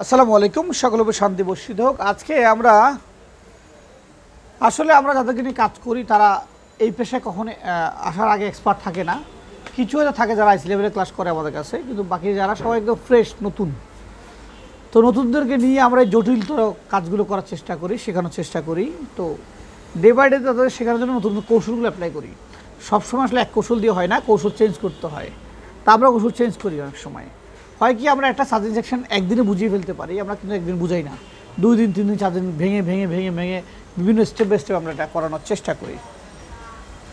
আসসালামু আলাইকুম, সকলকে শান্তি বর্ষিত হোক। আজকে আমরা যাদেরকে নিয়ে কাজ করি তারা এই পেশায় কখনো আসার আগে এক্সপার্ট থাকে না। কিছু হয়তো থাকে যারা আইসি লেভেলে ক্লাস করে আমাদের কাছে, কিন্তু বাকি যারা সবাই একদম ফ্রেশ নতুন। তো নতুনদেরকে নিয়ে আমরা এই জটিলতর কাজগুলো করার চেষ্টা করি, শেখানোর চেষ্টা করি। তো ডে বাই ডে তাদের শেখানোর জন্য নতুন কৌশলগুলো অ্যাপ্লাই করি। সবসময় আসলে এক কৌশল দিয়ে হয় না, কৌশল চেঞ্জ করতে হয়। তা আমরা কৌশল চেঞ্জ করি অনেক সময়। হয় কি আমরা একটা সাবজেক্ট সেকশন একদিনে বুঝিয়ে ফেলতে পারি, আমরা কিন্তু একদিন বুঝাই না, 2 দিন 3 দিন 4 দিন ভেঙে ভেঙে ভেঙে ভেঙে বিভিন্ন স্টেপ বাই স্টেপ আমরা এটা করানোর চেষ্টা করি।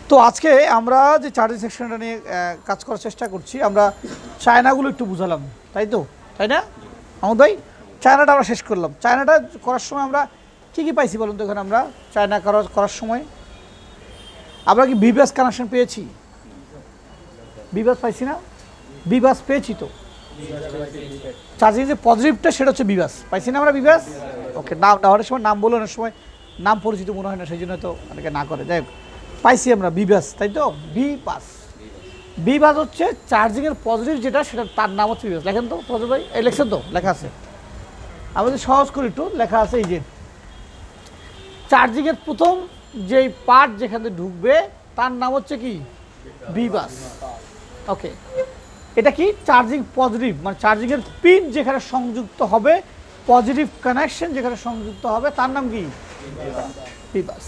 তো আজকে আমরা যে চার্জিং সেকশনটা নিয়ে কাজ করার চেষ্টা করছি, আমরা চায়নাগুলো একটু বুঝালাম, তাই না আমাদের ভাই? চায়নাটা আমরা শেষ করলাম। চায়নাটা করার সময় আমরা কী কী পাইছি বলুন তো? এখানে আমরা চায়না করার সময় আমরা কি বিবাস কানেকশন পেয়েছি? বিবাস পাইছি না? বিবাস পেয়েছি তো। চার্জিং যে পজিটিভটা সেটা হচ্ছে বিবাস, পাইছি না আমরা বিবাস? ওকে, নাম অনেক সময় নাম বলে অনেক সময় নাম পরিচিত মনে হয় না, সেই জন্য তো অনেকে না করে। যাই হোক, পাইছি আমরা বিবাস, তাই তো। বিবাস হচ্ছে চার্জিংয়ের পজিটিভ যেটা, সেটা তার নাম হচ্ছে বিবাস। লেখেন তো পজিটিভ ভাই, এই লেখছেন তো? লেখা আছে, আমি যদি সহজ করি একটু, লেখা আছে এই যে চার্জিংয়ের প্রথম যেই পার্ট যেখানে ঢুকবে তার নাম হচ্ছে কি? বিবাস। ওকে, এটা কি? চার্জিং পজিটিভ, মানে চার্জিংয়ের পিন যেখানে সংযুক্ত হবে, পজিটিভ কানেকশন যেখানে সংযুক্ত হবে, তার নাম কি? বিবাস।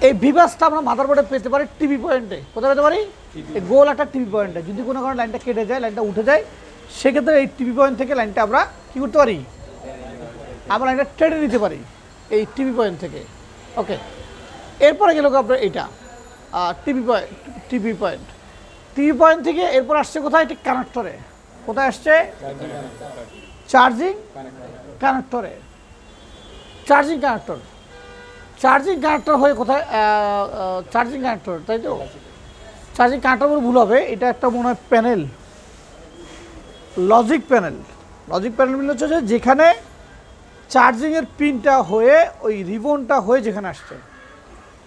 এই বিবাসটা আমরা মাদারবোর্ডে পেতে পারি টিভি পয়েন্টে। কোথায় পেতে পারি? এই গোল একটা টিভি পয়েন্টে। যদি কোনো কারণে লাইনটা কেটে যায়, লাইনটা উঠে যায়, সেক্ষেত্রে এই টিভি পয়েন্ট থেকে লাইনটা আমরা কী করতে পারি? আমরা লাইনটা টেনে নিতে পারি এই টিভি পয়েন্ট থেকে। ওকে, এরপরে গেল আপনার এইটা টিভি পয়েন্ট থেকে এরপর আসছে কোথায়? এটি কানেক্টরে। কোথায় আসছে? চার্জিং কানেক্টরে। চার্জিং কানেক্টর হয়ে কোথায়? চার্জিং কানেক্টর, তাই তো। চার্জিং কানেক্টর বলে ভুল হবে, এটা একটা মনে হয় প্যানেল, লজিক প্যানেল মিলে হচ্ছে যে যেখানে চার্জিংয়ের পিনটা হয়ে ওই রিবনটা হয়ে যেখানে আসছে।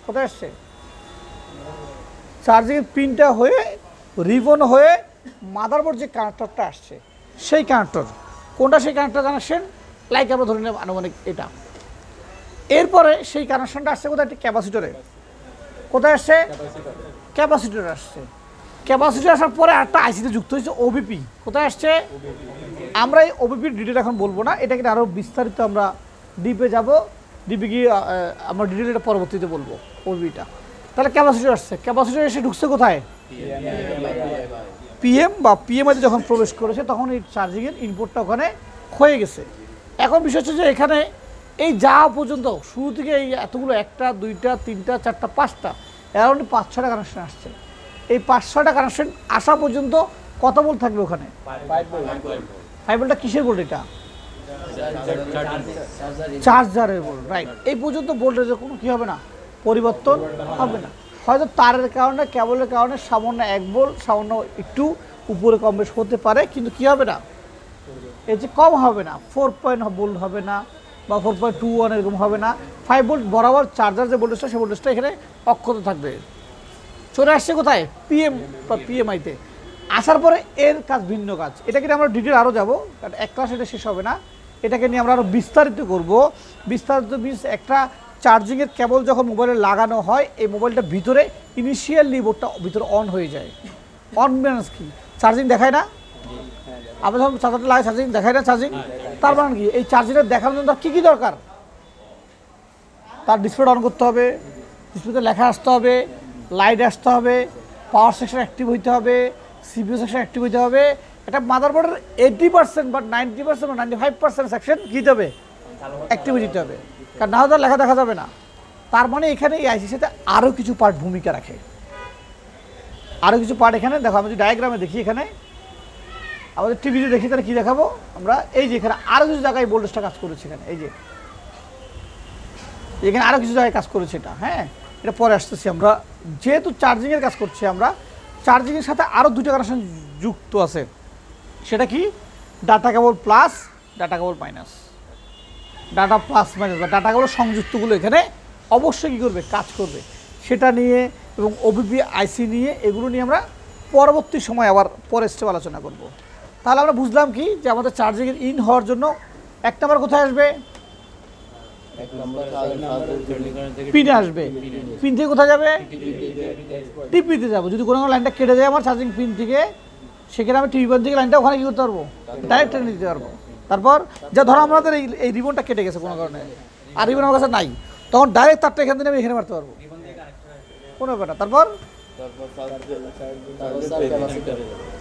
কোথায় আসছে? চার্জিংয়ের পিনটা হয়ে রিবন হয়ে মাদারবোর্ড যে কানেক্টরটা আসছে, সেই কানেক্টর কোনটা? সেই কানেক্টর কানেকশন, লাইক আমরা ধরে নিলাম আনুমানিক এটা। এরপরে সেই কানেকশনটা আসছে কোথায়? একটি ক্যাপাসিটরে। কোথায় আসছে? ক্যাপাসিটর আসছে। ক্যাপাসিটর আসার পরে একটা আইসিতে যুক্ত হয়েছে ওবিপি। কোথায় আসছে? আমরা এই ওবিপির ডিটেল এখন বলবো না, এটাকে আরও বিস্তারিত আমরা ডিপে যাব, ডিপে গিয়ে আমরা ডিটেল এটা পরবর্তীতে বলবো ওবিপিটা। তাহলে ক্যাপাসিটর আসছে, ক্যাপাসিটর এসে ঢুকছে কোথায়? পিএম বা পিএমআইতে যখন প্রবেশ করেছে তখন এই চার্জিংয়ের ইনপুটটা ওখানে হয়ে গেছে। এখন বিষয় হচ্ছে যে এখানে এই যা পর্যন্ত শুরু থেকে এই এতগুলো 1টা 2টা 3টা 4টা 5টা অ্যারাউন্ড 5-6টা কানেকশন আসছে। এই 5-6টা কানেকশন আসা পর্যন্ত কত ভোল্ট থাকবে ওখানে? 5 ভোল্টটা কিসের ভোল্ট? এটা চার্জারের ভোল্ট, রাইট। এই পর্যন্ত ভোল্টেজের কোনো কী হবে না, পরিবর্তন হবে না। হয়তো তারের কারণে, কেবলের কারণে সামান্য 1 ভোল্ট সামান্য একটু উপরে কম বেশ হতে পারে, কিন্তু কী হবে না, এর যে কম হবে না, 4 ভোল্ট হবে না বা 4.21 এরকম হবে না। 5 ভোল্ট বরাবর চার্জার যে ভোল্টেজটা, সেই ভোল্টেজটা এখানে অক্ষত থাকবে। চলে আসছে কোথায়? পিএম বা পিএমআইতে। আসার পরে এর কাজ ভিন্ন কাজ। এটাকে নিয়ে আমরা ডিটেল আরও যাবো, কারণ এক ক্লাস এটা শেষ হবে না। এটাকে নিয়ে আমরা আরও বিস্তারিত করব। বিস্তারিত মিনস একটা চার্জিংয়ের কেবল যখন মোবাইলে লাগানো হয়, এই মোবাইলটা ভিতরে ইনিশিয়ালি বোর্ডটা ভিতরে অন হয়ে যায়। অন মিনস কি? চার্জিং দেখায় না? আমরা যখন চার্জারটা লাগাই চার্জিং দেখায় না? চার্জিং তার মানে কি? এই চার্জিংটা দেখানোর জন্য কী কী দরকার? তার ডিসপ্লেটা অন করতে হবে, ডিসপ্লেতে লেখা আসতে হবে, লাইট আসতে হবে, পাওয়ার সেকশন অ্যাক্টিভ হইতে হবে, সিপিইউ সেকশন অ্যাক্টিভ হইতে হবে। এটা মাদারবোর্ডের 80% বা 90% বা 95% সেকশন কী দিতে হবে? অ্যাক্টিভ দিতে হবে, কারণ না হলে লেখা দেখা যাবে না। তার মানে এখানে এই আইসির সাথে আরও কিছু পার্ট ভূমিকা রাখে, আরও কিছু পার্ট। এখানে দেখো, আমি যদি ডায়াগ্রামে দেখি, এখানে আমাদের টিভিতে দেখি, তাহলে কী দেখাবো আমরা? এই যে এখানে আরও কিছু জায়গায় ভোল্টেজটা কাজ করেছে। এখানে এই যে এখানে আরও কিছু জায়গায় কাজ করেছে এটা। হ্যাঁ, এটা পরে আসতেছি আমরা। যেহেতু চার্জিংয়ের কাজ করছি আমরা, চার্জিংয়ের সাথে আরও 2টা কানেকশন যুক্ত আছে। সেটা কি? Data cable plus, data cable minus. Data plus minus বা ডাটা কেবল সংযুক্তগুলো এখানে অবশ্যই কী করবে? কাজ করবে। সেটা নিয়ে এবং ওবিপি আইসি নিয়ে, এগুলো নিয়ে আমরা পরবর্তী সময় আবার পরের স্টেপ আলোচনা করব। তাহলে আমরা বুঝলাম কি, যে আমাদের চার্জিংয়ের ইন হওয়ার জন্য 1 নাম্বার কোথায় আসবে? পিনে আসবে। পিন থেকে কোথায় যাবে? টিপিতে যাবো। যদি কোনো লাইনটা কেটে যায় আমার চার্জিং পিন থেকে, সেখানে আমি টিভি পয়েন্ট থেকে লাইনটা ওখানে কি করতে পারবো? ডাইরেক্ট টেনে দিতে পারবো। তারপর যা ধরো আমাদের এই রিবনটা কেটে গেছে কোনো কারণে, আর রিবন আমার কাছে নাই, তখন ডাইরেক্ট তারটা এখান থেকে আমি এখানে মারতে পারবো, কোনো ব্যাপার না। তারপর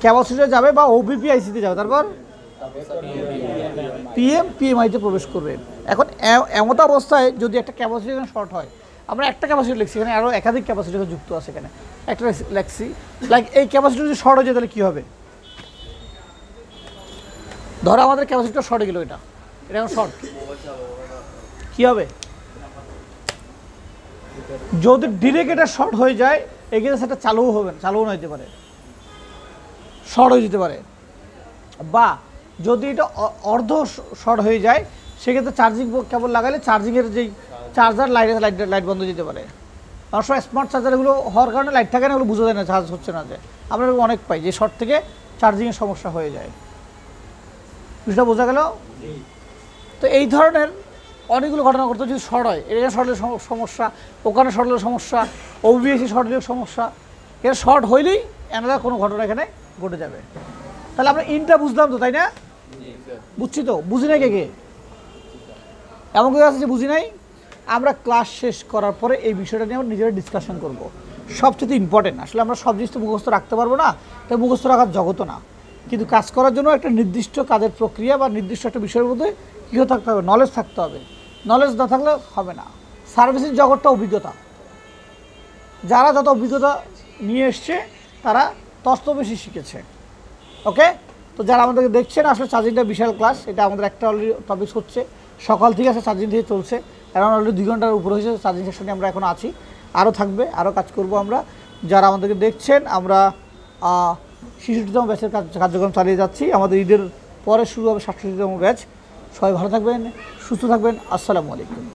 ক্যাপাসিটরে যাবে বা ওবিপি আইসিতে যাবে, তারপর পিএমআইতে প্রবেশ করবে। এখন এমত অবস্থায় যদি একটা ক্যাপাসিটি এখানে শর্ট হয়, আমরা একটা ক্যাপাসিটি লিখছি, এখানে আরও একাধিক ক্যাপাসিটি যুক্ত আছে, এখানে একটা লিখছি, লাইক এই ক্যাপাসিটি যদি শর্ট হয়ে যায় তাহলে কী হবে? ধরো আমাদের ক্যাপাসিটিটা শর্ট হয়ে গেল, এটা এখন শর্ট, কী হবে? যদি ডিরেক্ট এটা শর্ট হয়ে যায়, এক্ষেত্রে সেটা চালুও হবে না, চালুও না হতে পারে, শর্ট হয়ে যেতে পারে। বা যদি এটা অর্ধ শর্ট হয়ে যায়, সেক্ষেত্রে চার্জিং কেবল লাগালে চার্জিংয়ের যেই চার্জার লাইট বন্ধ হয়ে যেতে পারে। অনেক সময় স্মার্ট চার্জারগুলো হওয়ার কারণে লাইট থাকে না, ওগুলো বোঝা যায় না চার্জ হচ্ছে না, যে আমরা অনেক পাই যে শর্ট থেকে চার্জিংয়ের সমস্যা হয়ে যায়। বিষয়টা বোঝা গেল? তো এই ধরনের অনেকগুলো ঘটনা ঘটতে যদি শর্ট হয়, এখানে শর্ট হলে সমস্যা, ওখানে শর্ট হলে সমস্যা, ওবিএসি শর্ট হলে সমস্যা, এটা শর্ট হইলেই এনারা কোনো ঘটনা এখানে ঘটে যাবে। তাহলে আমরা ইনটা বুঝলাম তো, তাই না? বুঝছি তো? বুঝি নাই কে? এমন কেউ আছে যে বুঝি নাই? আমরা ক্লাস শেষ করার পরে এই বিষয়টা নিয়ে আমরা নিজেরা ডিসকাশন করব। সবচেয়ে ইম্পর্টেন্ট, আসলে আমরা সব জিনিস তো মুখস্থ রাখতে পারবো না, তাই মুখস্থ রাখার জগতও না, কিন্তু কাজ করার জন্য একটা নির্দিষ্ট কাজের প্রক্রিয়া বা নির্দিষ্ট একটা বিষয়ের মধ্যে কী থাকতে হবে? নলেজ থাকতে হবে। নলেজ না থাকলে হবে না। সার্ভিসিং জগৎটা অভিজ্ঞতা, যারা যত অভিজ্ঞতা নিয়ে এসছে তারা তত বেশি শিখেছে। ওকে, তো যারা আমাদেরকে দেখছেন, আসলে চার্জিংটা বিশাল ক্লাস, এটা আমাদের একটা অলরেডি টপিক হচ্ছে, সকাল থেকে আছে চার্জিং থেকে চলছে, এখন অলরেডি 2 ঘন্টার উপর হয়েছে চার্জিং সেকশনে আমরা এখন আছি, আরও থাকবে, আরও কাজ করব আমরা। যারা আমাদেরকে দেখছেন, আমরা 66তম ব্যাচের কার্যক্রম চালিয়ে যাচ্ছি, আমাদের ঈদের পরে শুরু হবে 67তম ব্যাচ। সবাই ভালো থাকবেন, সুস্থ থাকবেন, আসসালামু আলাইকুম।